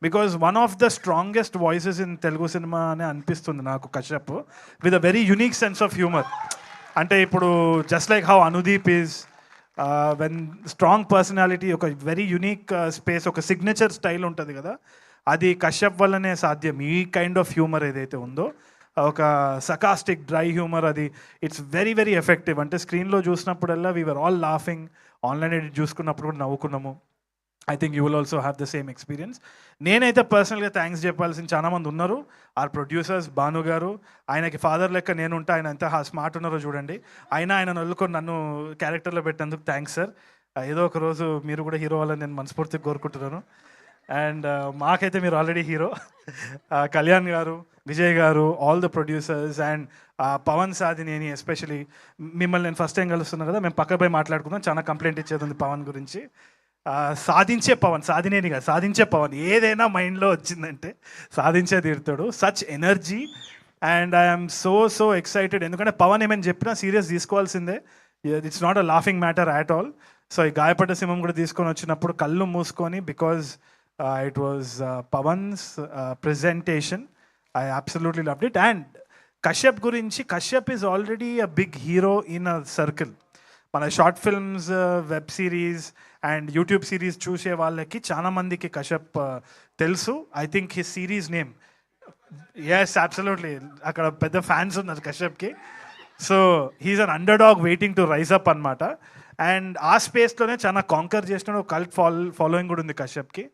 Because one of the strongest voices in Telugu cinema అని అనిపిస్తుంది నాకు Kashyap, with a very unique sense of humour. అంటే ఇప్పుడు just like how Anudeep is when strong personality, ఒక very unique space, ఒక signature style ఉంటుంది కదా, అది కశ్యప్ వల్లనే సాధ్యం. ఈ కైండ్ ఆఫ్ హ్యూమర్ ఏదైతే ఉందో, ఒక సకాస్టిక్ డ్రై హ్యూమర్, అది ఇట్స్ వెరీ వెరీ ఎఫెక్టివ్. అంటే స్క్రీన్లో చూసినప్పుడల్లా we are all laughing, online edit చూసుకున్నప్పుడు కూడా నవ్వుకున్నాము. I think you will also have the same experience. నేనైతే పర్సనల్గా థ్యాంక్స్ చెప్పాల్సిన చాలామంది ఉన్నారు. ఆర్ ప్రొడ్యూసర్స్, భాను గారు, ఆయనకి ఫాదర్ లెక్క నేను ఉంటా, ఆయన ఎంత స్మార్ట్ ఉన్నారో చూడండి. ఆయన వదులుకొని నన్ను క్యారెక్టర్లో పెట్టినందుకు థ్యాంక్స్ సార్. ఏదో ఒక రోజు మీరు కూడా హీరో అవ్వాలని నేను మనస్ఫూర్తిగా కోరుకుంటున్నాను. అండ్ మాకైతే మీరు ఆల్రెడీ హీరో. కళ్యాణ్ గారు, విజయ్ గారు, all the producers, and Pawan Sadhineni especially. మిమ్మల్ని నేను ఫస్ట్ టైం కలుస్తున్నాను కదా, మేము పక్క పోయి మాట్లాడుకుందాం. చాలా కంప్లైంట్ ఇచ్చేది ఉంది పవన్ గురించి. సాధించే పవన్, సాధినేని కాదు, సాధించే పవన్. ఏదైనా మైండ్లో వచ్చిందంటే సాధించే తీరుతాడు. Such energy, and I'm so excited. ఎందుకంటే పవన్ ఏమైనా చెప్పినా సీరియస్ తీసుకోవాల్సిందే. It's not a laughing matter at all. So ఈ గాయపడ్డ సింహం కూడా తీసుకొని వచ్చినప్పుడు కళ్ళు మూసుకొని, because it was Pavan's presentation. I absolutely loved it. And Kashyap గురించి, Kashyap is already a big hero in a circle. మన short films, web series and YouTube series చూసే వాళ్ళకి చాలా మందికి కశ్యప్ తెలుసు. I think his series name, yes absolutely, అక్కడ పెద్ద fans ఉన్నారు కశ్యప్కి. So he's an underdog waiting to rise up అనమాట. అండ్ ఆ స్పేస్లోనే చాలా కాంకర్ చేసిన ఒక కల్ట్ ఫాలోయింగ్ కూడా ఉంది కశ్యప్కి.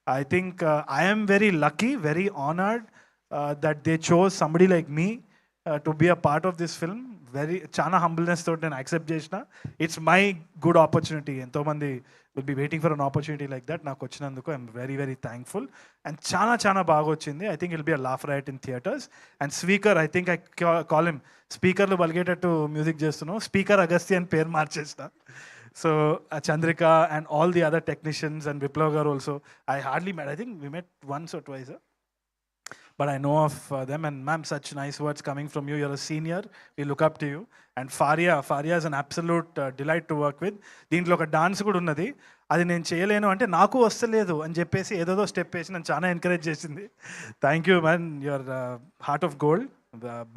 I think I'm very lucky, very honoured that they chose somebody like me to be a part of this film. చాలా హంబుల్నెస్ తోటి నేను యాక్సెప్ట్ చేసిన. It's my good opportunity. ఎంతోమంది will be waiting for an opportunity like that. నాకు వచ్చినందుకు I'm very thankful. And చాలా బాగా వచ్చింది. I think I'll be a laugh riot in theatres. And speaker, I think I call him, స్పీకర్లు బలిగేటట్టు music చేస్తున్నావు, speaker Agasti అని పేరు మార్చేసిన. So Chandrika and all the other technicians and Viplav garu also, I hardly met, I think we met once or twice. But I know of them, and ma'am, such nice words coming from you. You're a senior. We look up to you. And Faria is an absolute delight to work with. దీంట్లో ఒక dance కూడా ఉన్నది. అది నేను చేయలేను అంటే నాకు వస్తలేదు అని చెప్పేసి ఏదో స్టెప్ వేసి నన్ను చాలా ఎంకరేజ్ చేసింది. Thank you ma'am, your heart of gold,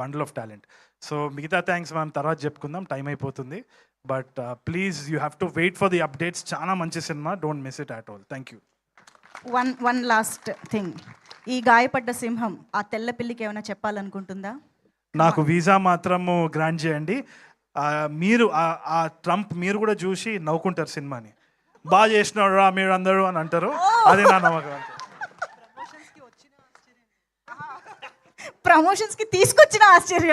bundle of talent. So మిగతా థ్యాంక్స్ మ్యామ్ తర్వాత చెప్పుకుందాం, టైం అయిపోతుంది. But please you have to wait for the updates. చాలా మంచి సినిమా, don't miss it at all. Thank you. One last thing, ఈ గాయపడ్డ సింహం ఆ తెల్ల పిల్లికి ఏమైనా చెప్పాలనుకుంటుందా? నాకు వీసా మాత్రము గ్రాంట్ చేయండి. మీరు ఆ ట్రంప్ మీరు కూడా చూసి నవ్వుకుంటారు సినిమాని. బాగా చేసినాడు రా మీరు అందరూ అని అంటారు. అది నా నమ్మకం. ప్రమోషన్స్కి తీసుకొచ్చిన ఆశ్చర్యం.